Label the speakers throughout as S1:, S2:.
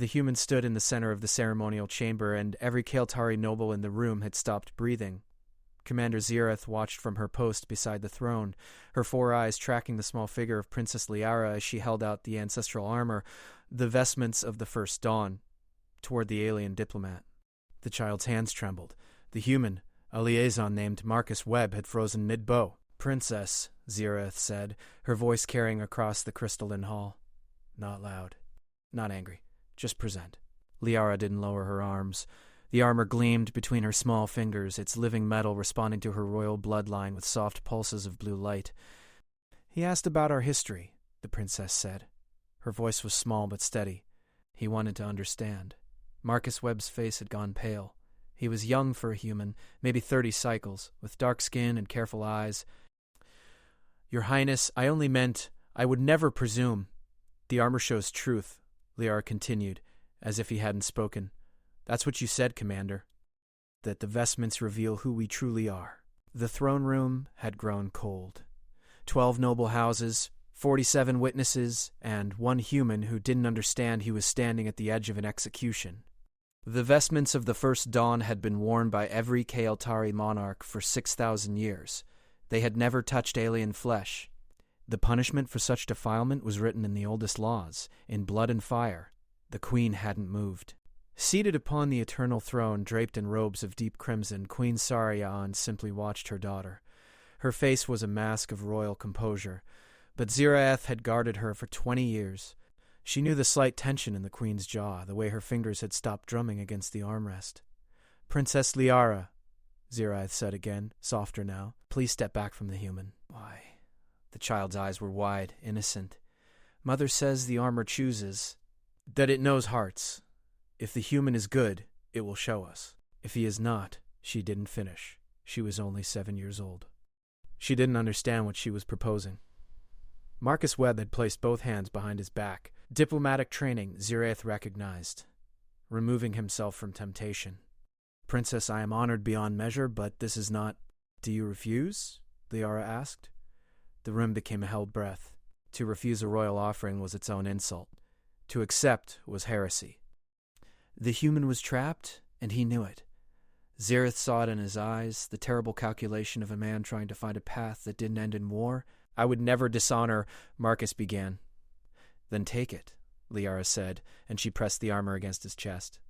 S1: The human stood in the center of the ceremonial chamber, and every Kael'tari noble in the room had stopped breathing. Commander Zirith watched from her post beside the throne, her 4 eyes tracking the small figure of Princess Liara as she held out the ancestral armor, the vestments of the first dawn, toward the alien diplomat. The child's hands trembled. The human, a liaison named Marcus Webb, had frozen mid-bow. "Princess," Zirith said, her voice carrying across the crystalline hall. Not loud. Not angry. Just present. Liara didn't lower her arms. The armor gleamed between her small fingers, its living metal responding to her royal bloodline with soft pulses of blue light. "He asked about our history," the princess said. Her voice was small but steady. He wanted to understand. Marcus Webb's face had gone pale. He was young for a human, maybe 30 cycles, with dark skin and careful eyes. "Your Highness, I only meant I would never presume. The armor shows truth," Liara continued, as if he hadn't spoken. "That's what you said, Commander. That the vestments reveal who we truly are." The throne room had grown cold. 12 noble houses, 47 witnesses, and 1 human who didn't understand he was standing at the edge of an execution. The vestments of the first dawn had been worn by every Kael'tari monarch for 6,000 years. They had never touched alien flesh. The punishment for such defilement was written in the oldest laws, in blood and fire. The queen hadn't moved. Seated upon the eternal throne, draped in robes of deep crimson, Queen Saryan simply watched her daughter. Her face was a mask of royal composure, but Ziraeth had guarded her for 20 years. She knew the slight tension in the queen's jaw, the way her fingers had stopped drumming against the armrest. "Princess Liara," Ziraeth said again, softer now, "please step back from the human." "Why?" The child's eyes were wide, innocent. "Mother says the armor chooses, that it knows hearts. If the human is good, it will show us. If he is not," she didn't finish. She was only 7 years old. She didn't understand what she was proposing. Marcus Webb had placed both hands behind his back. Diplomatic training, Ziraeth recognized, removing himself from temptation. "Princess, I am honored beyond measure, but this is not—" "Do you refuse?" Liara asked. The room became a held breath. To refuse a royal offering was its own insult. To accept was heresy. The human was trapped, and he knew it. Zirith saw it in his eyes, the terrible calculation of a man trying to find a path that didn't end in war. "I would never dishonor," Marcus began. "Then take it," Liara said, and she pressed the armor against his chest.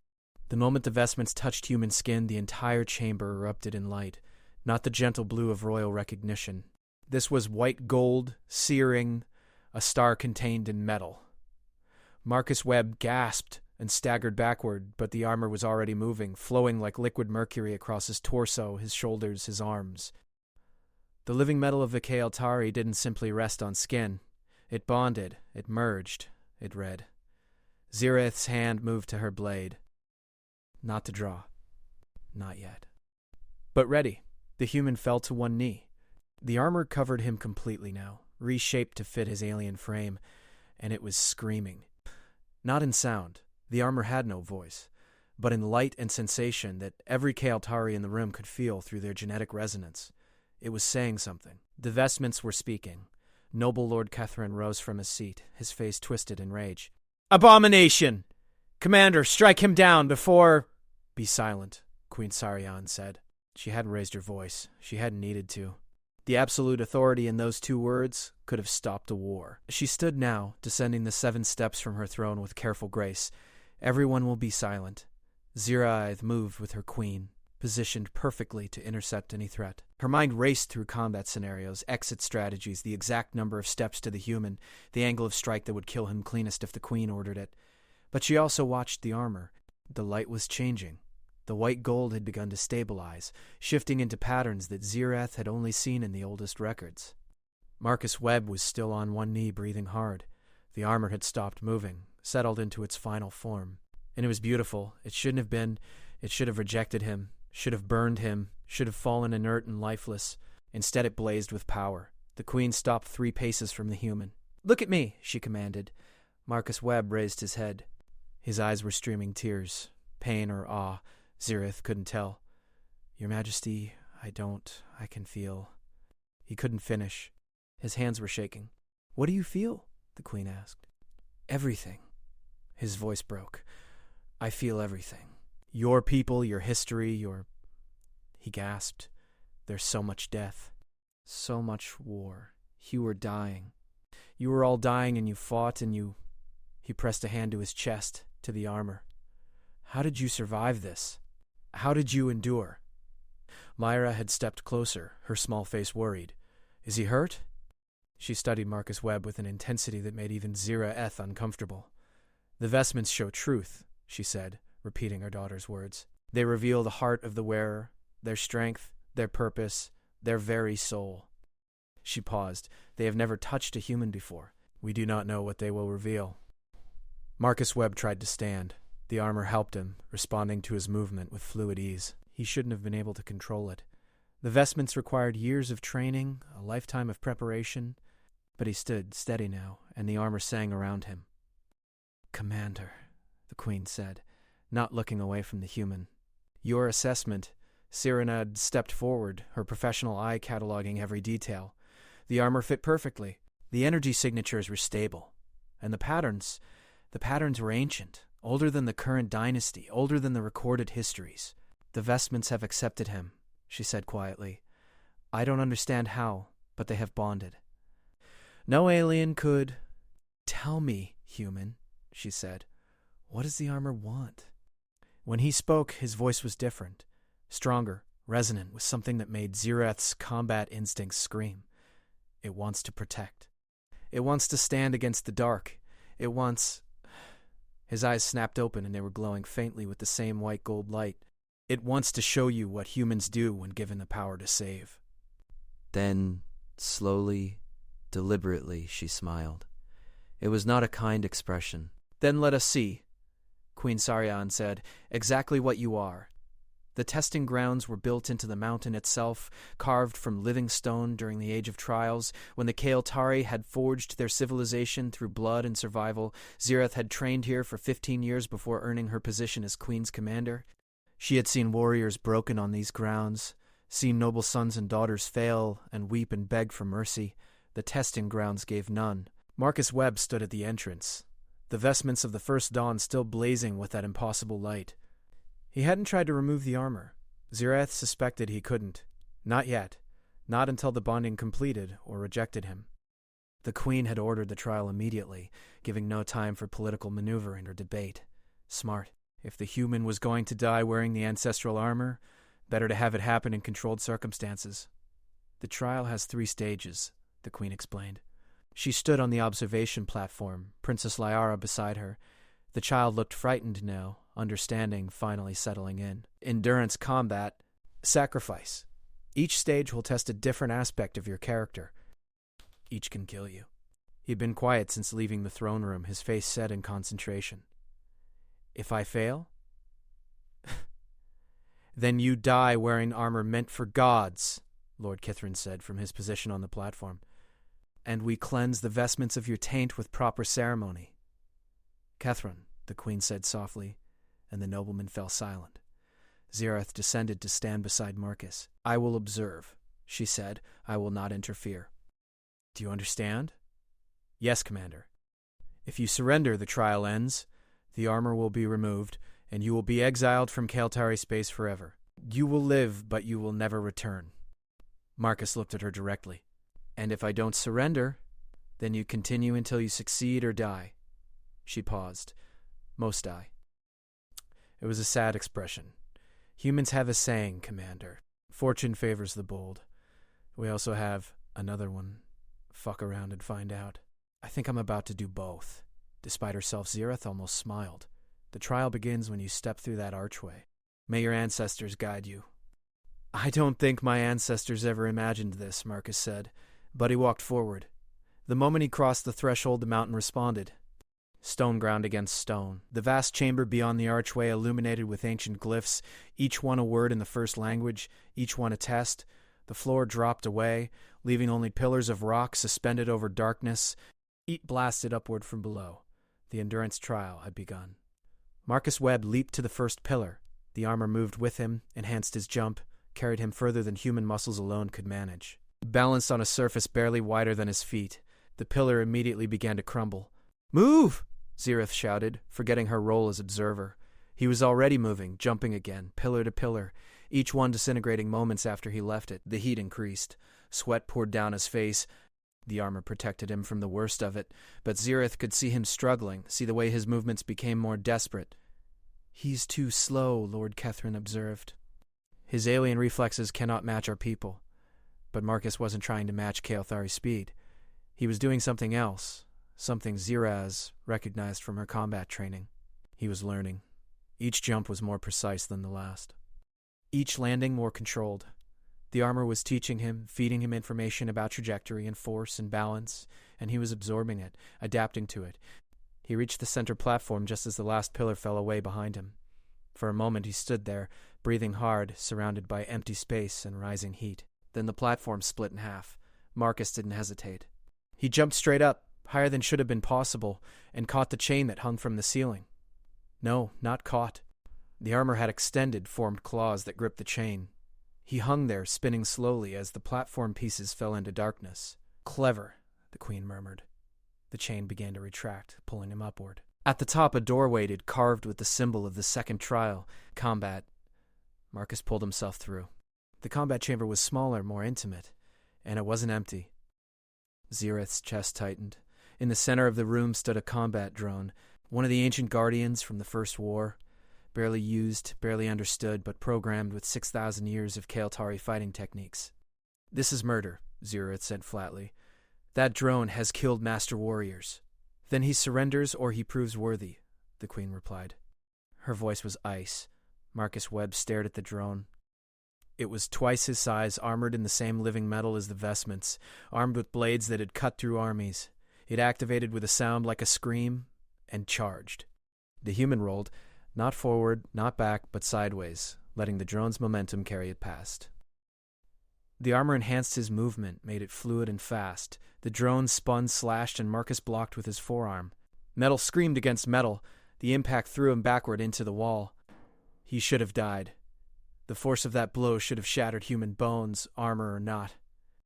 S1: The moment the vestments touched human skin, the entire chamber erupted in light, not the gentle blue of royal recognition. This was white gold, searing, a star contained in metal. Marcus Webb gasped and staggered backward, but the armor was already moving, flowing like liquid mercury across his torso, his shoulders, his arms. The living metal of the Kael'tari didn't simply rest on skin. It bonded, it merged, it read. Ziraeth's hand moved to her blade. Not to draw. Not yet. But ready. The human fell to one knee. The armor covered him completely now, reshaped to fit his alien frame, and it was screaming. Not in sound. The armor had no voice, but in light and sensation that every Kael'tari in the room could feel through their genetic resonance. It was saying something. The vestments were speaking. Noble Lord Kethrin rose from his seat, his face twisted in rage. "Abomination! Commander, strike him down before—" "Be silent," Queen Saryan said. She hadn't raised her voice. She hadn't needed to. The absolute authority in those 2 words could have stopped a war. She stood now, descending the 7 steps from her throne with careful grace. "Everyone will be silent." Ziraeth moved with her queen, positioned perfectly to intercept any threat. Her mind raced through combat scenarios, exit strategies, the exact number of steps to the human, the angle of strike that would kill him cleanest if the queen ordered it. But she also watched the armor. The light was changing. The white gold had begun to stabilize, shifting into patterns that Ziraeth had only seen in the oldest records. Marcus Webb was still on one knee, breathing hard. The armor had stopped moving, settled into its final form. And it was beautiful. It shouldn't have been. It should have rejected him, should have burned him, should have fallen inert and lifeless. Instead it blazed with power. The queen stopped 3 paces from the human. "Look at me," she commanded. Marcus Webb raised his head. His eyes were streaming tears, pain or awe. Ziraeth couldn't tell. "Your Majesty, I can feel—" He couldn't finish. His hands were shaking. "What do you feel?" the queen asked. "Everything." His voice broke. I feel everything. Your people, your history, your... He gasped. There's so much death. So much war. You were dying. You were all dying and you fought and you... He pressed a hand to his chest, to the armor. How did you survive this? How did you endure? Myra had stepped closer, her small face worried. Is he hurt? She studied Marcus Webb with an intensity that made even Zira-Eth uncomfortable. The vestments show truth, she said, repeating her daughter's words. They reveal the heart of the wearer, their strength, their purpose, their very soul. She paused. They have never touched a human before. We do not know what they will reveal. Marcus Webb tried to stand. The armor helped him, responding to his movement with fluid ease. He shouldn't have been able to control it. The vestments required years of training, a lifetime of preparation, but he stood steady now, and the armor sang around him. Commander, the Queen said, not looking away from the human. Your assessment. Cyrenad stepped forward, her professional eye cataloging every detail. The armor fit perfectly. The energy signatures were stable. And the patterns were ancient, older than the current dynasty, older than the recorded histories. The vestments have accepted him, she said quietly. I don't understand how, but they have bonded. No alien could... Tell me, human, she said. What does the armor want? When he spoke, his voice was different. Stronger, resonant, with something that made Zirath's combat instincts scream. It wants to protect. It wants to stand against the dark. It wants... His eyes snapped open and they were glowing faintly with the same white gold light. It wants to show you what humans do when given the power to save. Then, slowly, deliberately, she smiled. It was not a kind expression. Then let us see, Queen Saryan said, exactly what you are. The testing grounds were built into the mountain itself, carved from living stone during the Age of Trials. When the Kael'tari had forged their civilization through blood and survival, Zirath had trained here for 15 years before earning her position as Queen's commander. She had seen warriors broken on these grounds, seen noble sons and daughters fail and weep and beg for mercy. The testing grounds gave none. Marcus Webb stood at the entrance, the vestments of the first dawn still blazing with that impossible light. He hadn't tried to remove the armor. Zirath suspected he couldn't. Not yet. Not until the bonding completed or rejected him. The Queen had ordered the trial immediately, giving no time for political maneuvering or debate. Smart. If the human was going to die wearing the ancestral armor, better to have it happen in controlled circumstances. The trial has 3 stages, the Queen explained. She stood on the observation platform, Princess Lyara beside her. The child looked frightened now, understanding finally settling in. Endurance combat, sacrifice. Each stage will test a different aspect of your character. Each can kill you. He'd been quiet since leaving the throne room, his face set in concentration. If I fail? Then you die wearing armor meant for gods, Lord Kithrin said from his position on the platform. And we cleanse the vestments of your taint with proper ceremony. Kithrin, the Queen said softly, and the nobleman fell silent. Zirath descended to stand beside Marcus. I will observe, she said. I will not interfere. Do you understand? Yes, Commander. If you surrender, the trial ends. The armor will be removed, and you will be exiled from Kael'tari space forever. You will live, but you will never return. Marcus looked at her directly. And if I don't surrender, then you continue until you succeed or die. She paused. Most die. It was a sad expression. Humans have a saying, Commander. Fortune favors the bold. We also have another one. Fuck around and find out. I think I'm about to do both. Despite herself, Zirath almost smiled. The trial begins when you step through that archway. May your ancestors guide you. I don't think my ancestors ever imagined this, Marcus said, but he walked forward. The moment he crossed the threshold, the mountain responded. Stone ground against stone. The vast chamber beyond the archway illuminated with ancient glyphs, each one a word in the first language, each one a test. The floor dropped away, leaving only pillars of rock suspended over darkness. Heat blasted upward from below. The endurance trial had begun. Marcus Webb leaped to the first pillar. The armor moved with him, enhanced his jump, carried him further than human muscles alone could manage. Balanced on a surface barely wider than his feet, the pillar immediately began to crumble. Move! Zirith shouted, forgetting her role as observer. He was already moving, jumping again, pillar to pillar, each one disintegrating moments after he left it. The heat increased. Sweat poured down his face. The armor protected him from the worst of it, but Zirith could see him struggling, see the way his movements became more desperate. "He's too slow," Lord Kethrin observed. "His alien reflexes cannot match our people." But Marcus wasn't trying to match Kael'thari's speed. He was doing something else, something Ziraz recognized from her combat training. He was learning. Each jump was more precise than the last. Each landing more controlled. The armor was teaching him, feeding him information about trajectory and force and balance, and he was absorbing it, adapting to it. He reached the center platform just as the last pillar fell away behind him. For a moment he stood there, breathing hard, surrounded by empty space and rising heat. Then the platform split in half. Marcus didn't hesitate. He jumped straight up, higher than should have been possible, and caught the chain that hung from the ceiling. No, not caught. The armor had extended, formed claws that gripped the chain. He hung there, spinning slowly as the platform pieces fell into darkness. "Clever," the Queen murmured. The chain began to retract, pulling him upward. At the top, a door waited, carved with the symbol of the second trial, combat. Marcus pulled himself through. The combat chamber was smaller, more intimate, and it wasn't empty. Zirith's chest tightened. In the center of the room stood a combat drone, one of the ancient guardians from the First War, barely used, barely understood, but programmed with 6,000 years of Kael'thari fighting techniques. "This is murder," Zirith said flatly. "That drone has killed master warriors." "Then he surrenders or he proves worthy," the Queen replied. Her voice was ice. Marcus Webb stared at the drone. It was twice his size, armored in the same living metal as the vestments, armed with blades that had cut through armies. It activated with a sound like a scream, and charged. The human rolled, not forward, not back, but sideways, letting the drone's momentum carry it past. The armor enhanced his movement, made it fluid and fast. The drone spun, slashed, and Marcus blocked with his forearm. Metal screamed against metal. The impact threw him backward into the wall. He should have died. The force of that blow should have shattered human bones, armor or not.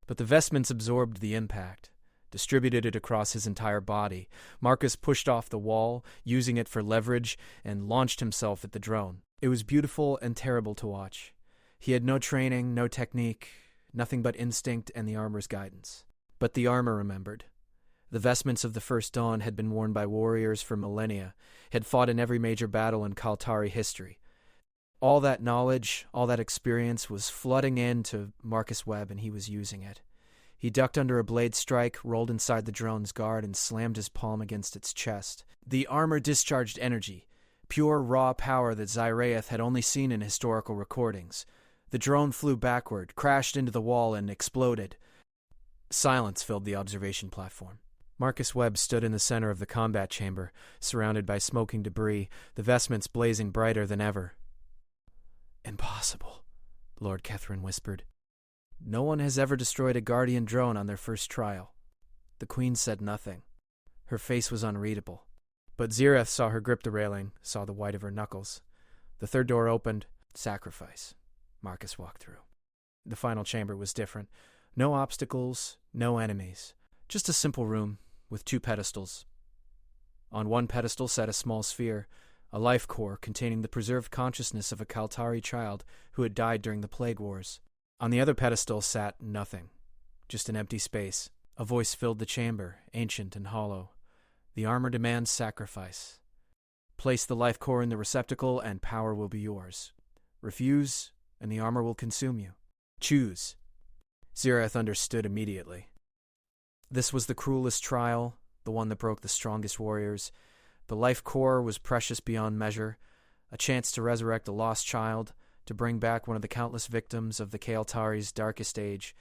S1: But the vestments absorbed the impact, distributed it across his entire body. Marcus pushed off the wall, using it for leverage, and launched himself at the drone. It was beautiful and terrible to watch. He had no training, no technique, nothing but instinct and the armor's guidance. But the armor remembered. The vestments of the First Dawn had been worn by warriors for millennia, had fought in every major battle in Kael'thari history. All that knowledge, all that experience was flooding into Marcus Webb, and he was using it. He ducked under a blade strike, rolled inside the drone's guard, and slammed his palm against its chest. The armor discharged energy, pure raw power that Ziraeeth had only seen in historical recordings. The drone flew backward, crashed into the wall, and exploded. Silence filled the observation platform. Marcus Webb stood in the center of the combat chamber, surrounded by smoking debris, the vestments blazing brighter than ever. "Impossible," Lord Kethrin whispered. "No one has ever destroyed a Guardian drone on their first trial." The Queen said nothing. Her face was unreadable. But Zirith saw her grip the railing, saw the white of her knuckles. The third door opened. Sacrifice. Marcus walked through. The final chamber was different. No obstacles, no enemies. Just a simple room with two pedestals. On one pedestal sat a small sphere, a life core containing the preserved consciousness of a Kael'thari child who had died during the Plague Wars. On the other pedestal sat nothing, just an empty space. A voice filled the chamber, ancient and hollow. "The armor demands sacrifice. Place the life core in the receptacle and power will be yours. Refuse, and the armor will consume you. Choose." Zirith understood immediately. This was the cruelest trial, the one that broke the strongest warriors. The life core was precious beyond measure, a chance to resurrect a lost child, to bring back one of the countless victims of the Kael'thari's darkest age.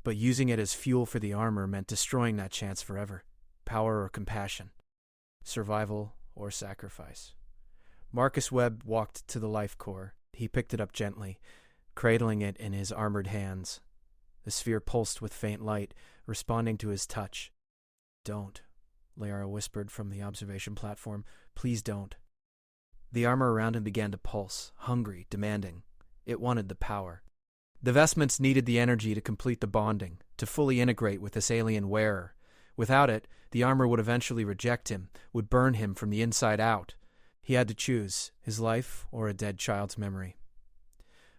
S1: But using it as fuel for the armor meant destroying that chance forever. Power or compassion. Survival or sacrifice. Marcus Webb walked to the life core. He picked it up gently, cradling it in his armored hands. The sphere pulsed with faint light, responding to his touch. "Don't," Liara whispered from the observation platform. "Please don't." The armor around him began to pulse, hungry, demanding. It wanted the power. The vestments needed the energy to complete the bonding, to fully integrate with this alien wearer, Without it, the armor would eventually reject him, would burn him from the inside out. He had to choose, his life or a dead child's memory.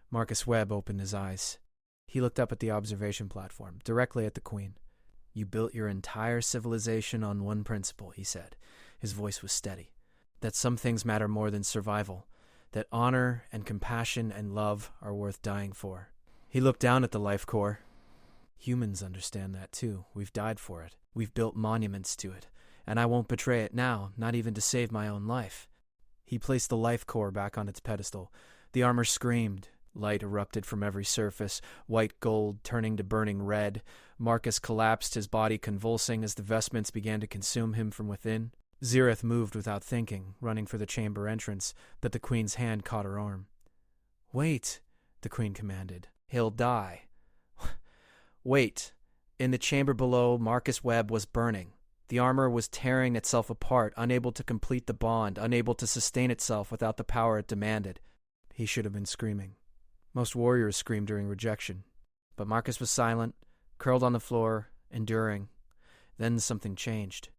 S1: Marcus Webb opened his eyes. He looked up at the observation platform, directly at the Queen. "You built your entire civilization on one principle," he said. His voice was steady. "That some things matter more than survival. That honor and compassion and love are worth dying for." He looked down at the life core. "Humans understand that too. We've died for it. We've built monuments to it. And I won't betray it now, not even to save my own life." He placed the life core back on its pedestal. The armor screamed. Light erupted from every surface, white gold turning to burning red. Marcus collapsed, his body convulsing as the vestments began to consume him from within. Zirith moved without thinking, running for the chamber entrance, but the Queen's hand caught her arm. "Wait," the Queen commanded. "He'll die." Wait. In the chamber below, Marcus Webb was burning. The armor was tearing itself apart, unable to complete the bond, unable to sustain itself without the power it demanded. He should have been screaming. Most warriors scream during rejection. But Marcus was silent, curled on the floor, enduring. Then something changed.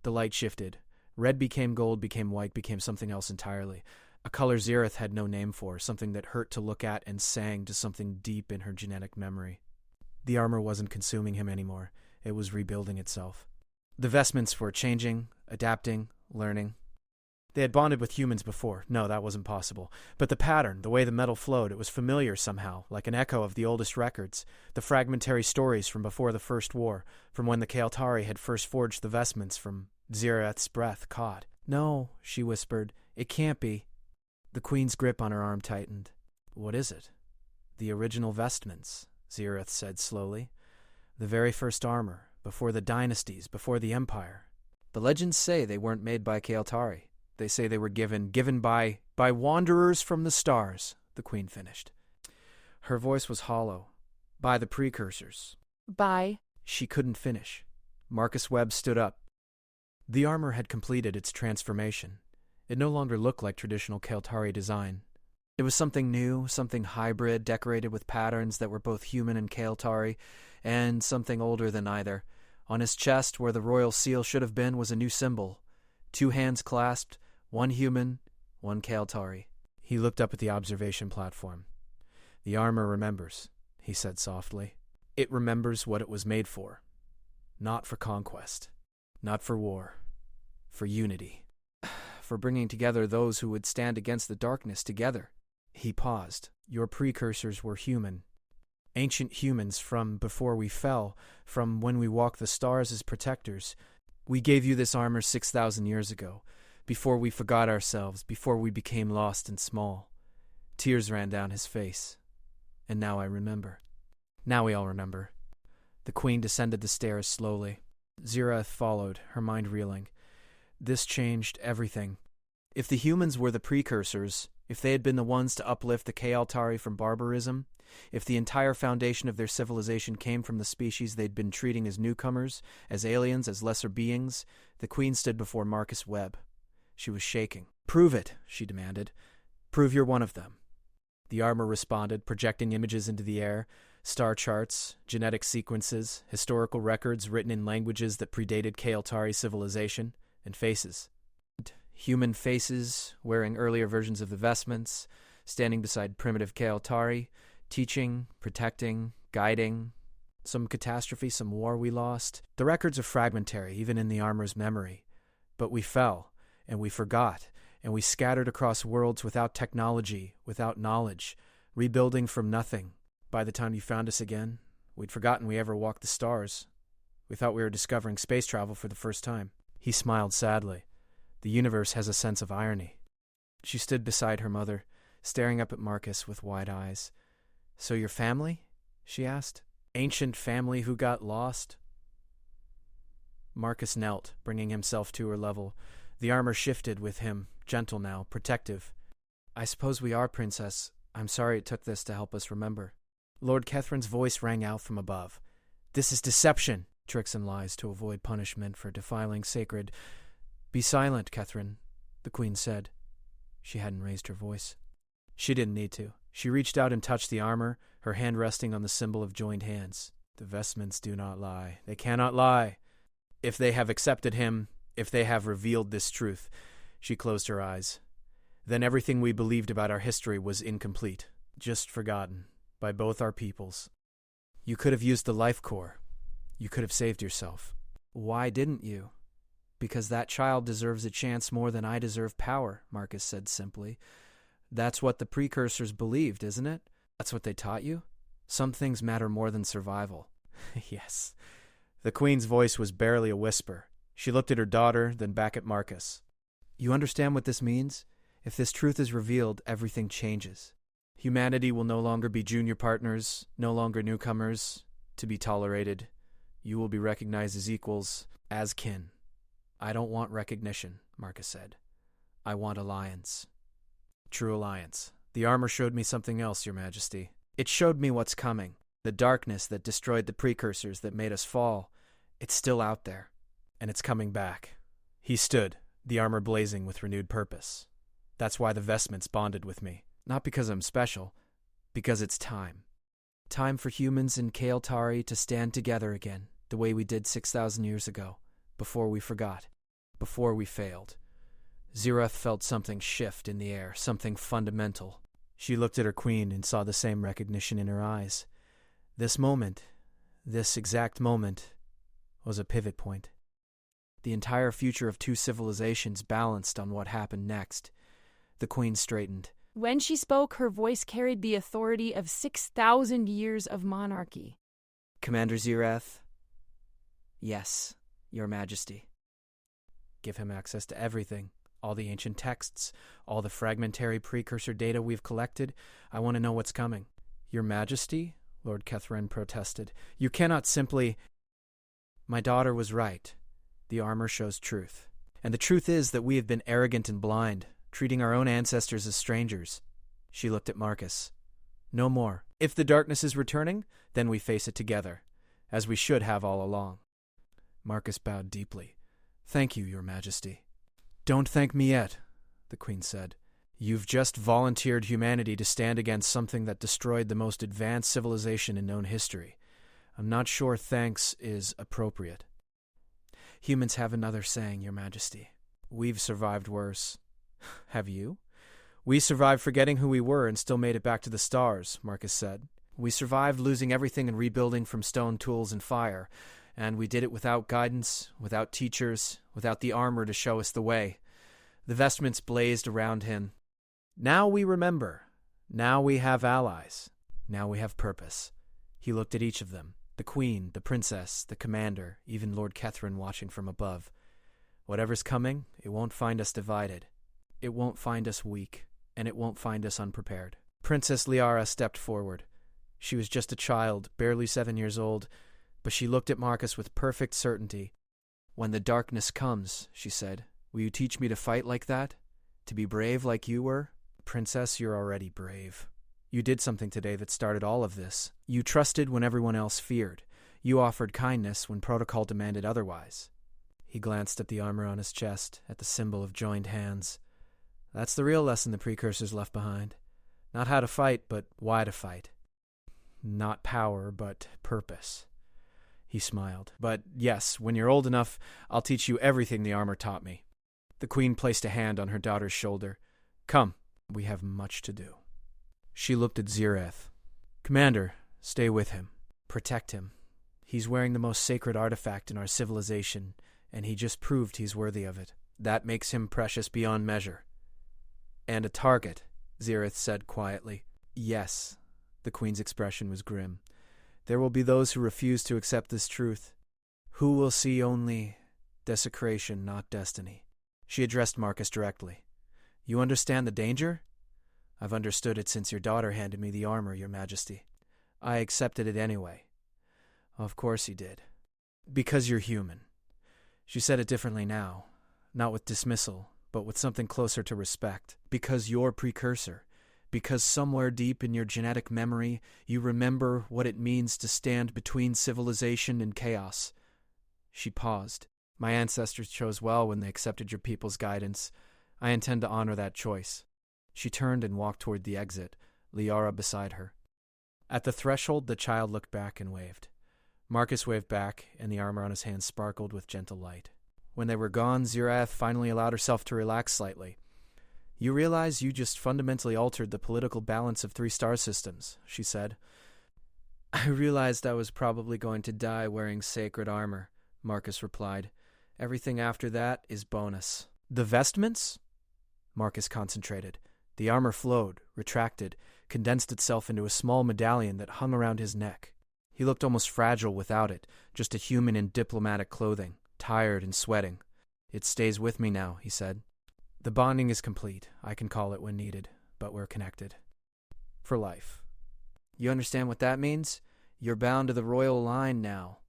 S1: The light shifted. Red became gold, became white, became something else entirely. A color Zirith had no name for, something that hurt to look at and sang to something deep in her genetic memory. The armor wasn't consuming him anymore. It was rebuilding itself. The vestments were changing, adapting, learning. They had bonded with humans before. No, that wasn't possible. But the pattern, the way the metal flowed, it was familiar somehow, like an echo of the oldest records, the fragmentary stories from before the First War, from when the Kael'tari had first forged the vestments, from Zirith's breath caught. "No," she whispered. "It can't be." The Queen's grip on her arm tightened. "What is it?" "The original vestments," Zirith said slowly. "The very first armor, before the dynasties, before the Empire. The legends say they weren't made by Kael'tari. They say they were given by wanderers from the stars," the Queen finished. Her voice was hollow. "By the precursors."
S2: "By?"
S1: She couldn't finish. Marcus Webb stood up. The armor had completed its transformation. It no longer looked like traditional Kael'tari design. It was something new, something hybrid, decorated with patterns that were both human and Kael'tari, and something older than either. On his chest, where the royal seal should have been, was a new symbol. 2 hands clasped, 1 human, 1 Kael'tari. He looked up at the observation platform. "The armor remembers," he said softly. "It remembers what it was made for. Not for conquest. Not for war. For unity. For bringing together those who would stand against the darkness together." He paused. "Your precursors were human. Ancient humans from before we fell, from when we walked the stars as protectors. We gave you this armor 6,000 years ago, before we forgot ourselves, before we became lost and small." Tears ran down his face. "And now I remember." Now we all remember. The Queen descended the stairs slowly. Zirith followed, her mind reeling. This changed everything. If the humans were the precursors, if they had been the ones to uplift the Kael'tari from barbarism, if the entire foundation of their civilization came from the species they'd been treating as newcomers, as aliens, as lesser beings, the Queen stood before Marcus Webb. She was shaking. "Prove it," she demanded. "Prove you're one of them." The armor responded, projecting images into the air, star charts, genetic sequences, historical records written in languages that predated Kael'tari civilization, and faces. Human faces, wearing earlier versions of the vestments, standing beside primitive Kael'tari, teaching, protecting, guiding. Some catastrophe, some war we lost. The records are fragmentary, even in the armor's memory. But we fell, and we forgot, and we scattered across worlds without technology, without knowledge, rebuilding from nothing. By the time you found us again, we'd forgotten we ever walked the stars. We thought we were discovering space travel for the first time. He smiled sadly. The universe has a sense of irony. She stood beside her mother, staring up at Marcus with wide eyes. "So your family?" she asked. "Ancient family who got lost?" Marcus knelt, bringing himself to her level. The armor shifted with him, gentle now, protective. "I suppose we are, Princess. I'm sorry it took this to help us remember." Lord Kethrin's voice rang out from above. "This is deception, tricks and lies to avoid punishment for defiling sacred." "Be silent, Kethrin," the Queen said. She hadn't raised her voice. She didn't need to. She reached out and touched the armor, her hand resting on the symbol of joined hands. "The vestments do not lie. They cannot lie." If they have accepted him, if they have revealed this truth, she closed her eyes. Then everything we believed about our history was incomplete, just forgotten, by both our peoples. You could have used the life core. You could have saved yourself. Why didn't you? Because that child deserves a chance more than I deserve power, Marcus said simply. That's what the precursors believed, isn't it? That's what they taught you? Some things matter more than survival. Yes. The Queen's voice was barely a whisper. She looked at her daughter, then back at Marcus. You understand what this means? If this truth is revealed, everything changes. Humanity will no longer be junior partners, no longer newcomers, to be tolerated. You will be recognized as equals, as kin. I don't want recognition, Marcus said. I want alliance. True alliance. The armor showed me something else, Your Majesty. It showed me what's coming. The darkness that destroyed the precursors that made us fall. It's still out there, and it's coming back. He stood, the armor blazing with renewed purpose. That's why the vestments bonded with me. Not because I'm special, because it's time. Time for humans in Kael'tari to stand together again, the way we did 6,000 years ago, before we forgot, before we failed. Zirath felt something shift in the air, something fundamental. She looked at her queen and saw the same recognition in her eyes. This moment, this exact moment, was a pivot point. The entire future of two civilizations balanced on what happened next. The queen straightened.
S2: When she spoke, her voice carried the authority of 6,000 years of monarchy.
S1: Commander Zirath? Yes, Your Majesty. Give him access to everything. All the ancient texts, all the fragmentary precursor data we've collected. I want to know what's coming. Your Majesty? Lord Kethrin protested. You cannot simply... My daughter was right. The armor shows truth. And the truth is that we have been arrogant and blind, treating our own ancestors as strangers. She looked at Marcus. No more. If the darkness is returning, then we face it together, as we should have all along. Marcus bowed deeply. Thank you, Your Majesty. Don't thank me yet, the Queen said. You've just volunteered humanity to stand against something that destroyed the most advanced civilization in known history. I'm not sure thanks is appropriate. Humans have another saying, Your Majesty. We've survived worse. Have you? We survived forgetting who we were and still made it back to the stars, Marcus said. We survived losing everything and rebuilding from stone, tools, and fire. And we did it without guidance, without teachers, without the armor to show us the way. The vestments blazed around him. Now we remember. Now we have allies. Now we have purpose. He looked at each of them. The queen, the princess, the commander, even Lord Kethrin watching from above. Whatever's coming, it won't find us divided. It won't find us weak, and it won't find us unprepared. Princess Liara stepped forward. She was just a child, barely 7 years old, but she looked at Marcus with perfect certainty. When the darkness comes, she said, will you teach me to fight like that? To be brave like you were? Princess, you're already brave. You did something today that started all of this. You trusted when everyone else feared. You offered kindness when protocol demanded otherwise. He glanced at the armor on his chest, at the symbol of joined hands. That's the real lesson the precursors left behind. Not how to fight, but why to fight. Not power, but purpose. He smiled. But yes, when you're old enough, I'll teach you everything the armor taught me. The queen placed a hand on her daughter's shoulder. Come, we have much to do. She looked at Zirath. Commander, stay with him. Protect him. He's wearing the most sacred artifact in our civilization, and he just proved he's worthy of it. That makes him precious beyond measure. And a target, Zirath said quietly. Yes, the queen's expression was grim. There will be those who refuse to accept this truth, who will see only desecration, not destiny. She addressed Marcus directly. You understand the danger? I've understood it since your daughter handed me the armor, Your Majesty. I accepted it anyway. Of course you did. Because you're human. She said it differently now, not with dismissal, but with something closer to respect. Because you're precursor. Because somewhere deep in your genetic memory, you remember what it means to stand between civilization and chaos. She paused. My ancestors chose well when they accepted your people's guidance. I intend to honor that choice. She turned and walked toward the exit, Liara beside her. At the threshold, the child looked back and waved. Marcus waved back, and the armor on his hand sparkled with gentle light. When they were gone, Zirath finally allowed herself to relax slightly. "You realize you just fundamentally altered the political balance of 3 star systems," she said. "I realized I was probably going to die wearing sacred armor," Marcus replied. "Everything after that is bonus." "The vestments?" Marcus concentrated. The armor flowed, retracted, condensed itself into a small medallion that hung around his neck. He looked almost fragile without it, just a human in diplomatic clothing, tired and sweating. "It stays with me now," he said. "The bonding is complete. I can call it when needed, but we're connected. For life. You understand what that means? You're bound to the royal line now."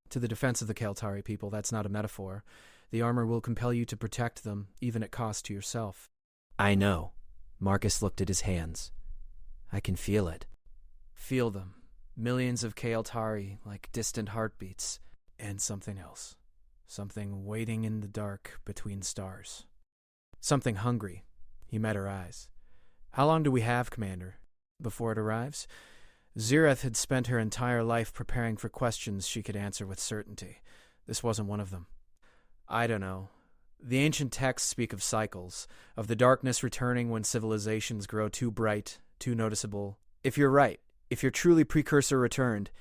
S1: "To the defense of the Keltari people, that's not a metaphor. The armor will compel you to protect them, even at cost to yourself." "I know." Marcus looked at his hands. "I can feel it." "Feel them. Millions of Keltari, like distant heartbeats. And something else. Something waiting in the dark between stars. Something hungry." He met her eyes. "How long do we have, Commander, before it arrives?" Zirath had spent her entire life preparing for questions she could answer with certainty. This wasn't one of them. "I don't know. The ancient texts speak of cycles, of the darkness returning when civilizations grow too bright, too noticeable. If you're right, if your truly precursor returned..."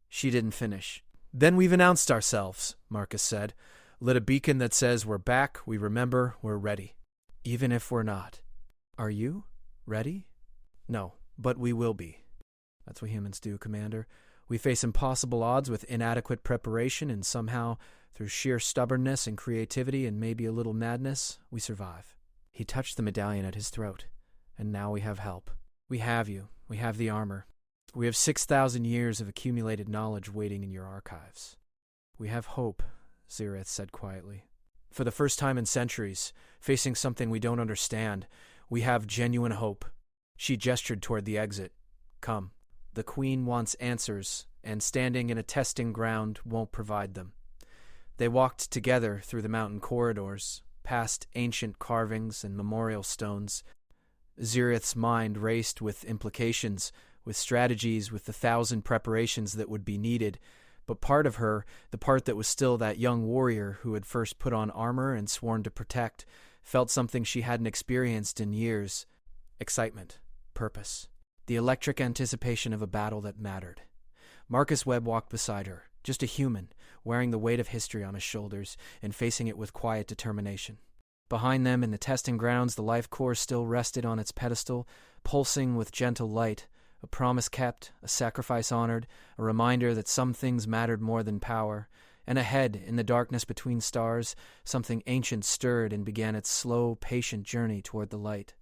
S1: She didn't finish. "Then we've announced ourselves," Marcus said. "Lit a beacon that says we're back, we remember, we're ready. Even if we're not." "Are you ready?" "No, but we will be." "That's what humans do, Commander. We face impossible odds with inadequate preparation, and somehow, through sheer stubbornness and creativity and maybe a little madness, we survive." He touched the medallion at his throat. "And now we have help. We have you. We have the armor. We have 6,000 years of accumulated knowledge waiting in your archives." "We have hope," Zirath said quietly. "For the first time in centuries, facing something we don't understand, we have genuine hope." She gestured toward the exit. "Come. The Queen wants answers, and standing in a testing ground won't provide them." They walked together through the mountain corridors, past ancient carvings and memorial stones. Zirath's mind raced with implications, with strategies, with the 1,000 preparations that would be needed, but part of her, the part that was still that young warrior who had first put on armor and sworn to protect, felt something she hadn't experienced in years. Excitement, purpose, the electric anticipation of a battle that mattered. Marcus Webb walked beside her, just a human, wearing the weight of history on his shoulders and facing it with quiet determination. Behind them, in the testing grounds, the life core still rested on its pedestal, pulsing with gentle light, a promise kept, a sacrifice honored, a reminder that some things mattered more than power. And ahead, in the darkness between stars, something ancient stirred and began its slow, patient journey toward the light.